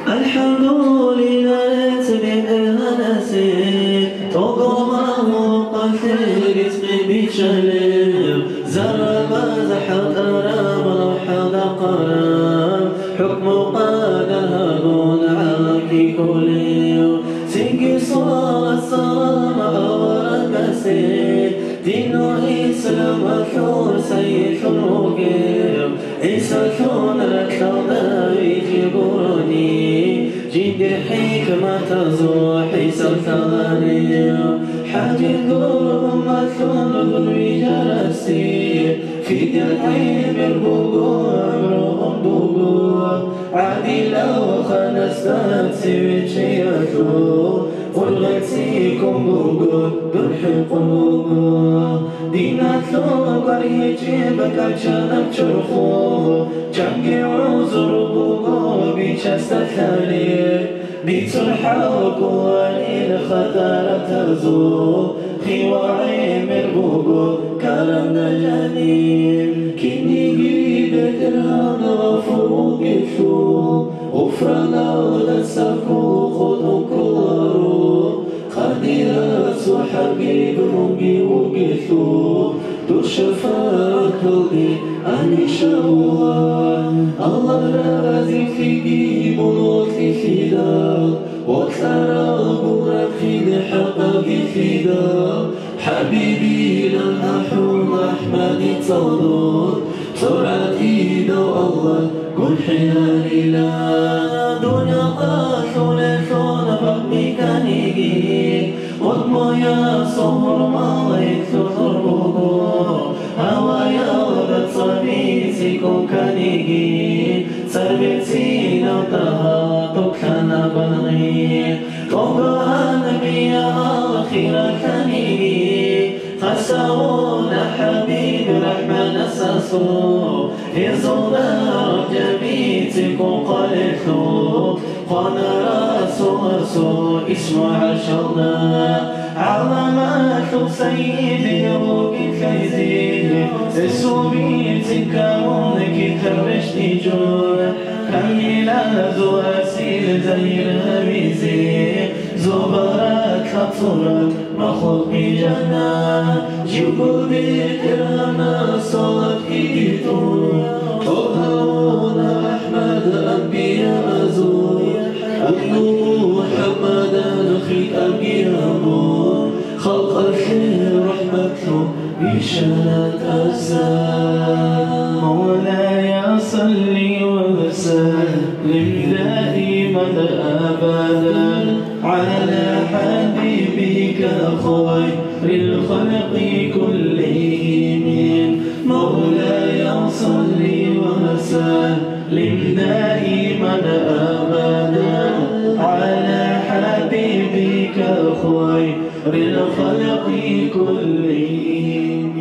الحمد لله بالهنسي تقوم وقفل اسمي بشلم زرب زحط رب رحض قرم حكم قادهون عاكي كلي سيكي صار السلام ورقسي دينو إسلام ثور سيف الوقيم إسا ثون ركضا يجبرني جد حكمة زوحي سلطاني حاجة قرب مثون ذوي جرسي في درعي بالبقوع عمرهم بقوع عادي لو خنستات سويت شيئتو قلغتيكم بقوع بالحق الوقوع دينات لو قريه جيبك عشانك ترخو جنقي عذر بقوع بيشست ثاني بترحق ولين خطر تزو خواعي من بقوع كرم نجاني كني جيدة درهم غفو قفو غفرنا ولسكو خذوا كوارو خديرات وحبيب ربي وقفو تشفى قلبي أني شوى الله رازي في جيب ونوتي فدا وترى غرق في حقك فدا حبيبي لم أحوم أحمد تصدر سرعتي دو الله قل حيالي لا دنيا قاثل ثون بقي كنيجي وضمو يا صهر ما يكثر بقو هوايا ودت صبيتكم كنيجي سربتي نوتها تكنا بلغي قرآن بيا آخر كنيجي خسرون حبيب رحمن أساسو إزونا جبيتكم قلتو قانا راسو أسو اسمع عشرنا علامات سيدي روكي كيزي اسو بيتك مونك ترشتي جور كميلا زو أسيل زي الهميزي زبرك خطرك مخلوق بجنة جيبو بكرامة صلاة إيدو هارون أحمد أنبياء أزور أبنو محمدا خي أبيابو خلق الخير رحمته بشانة أسان مولاي صل وسلم دائما أبدا على حبيبك خير الخلق كلهم مولاي صل وسلم دائما أبدا على حبيبك خير الخلق كلهم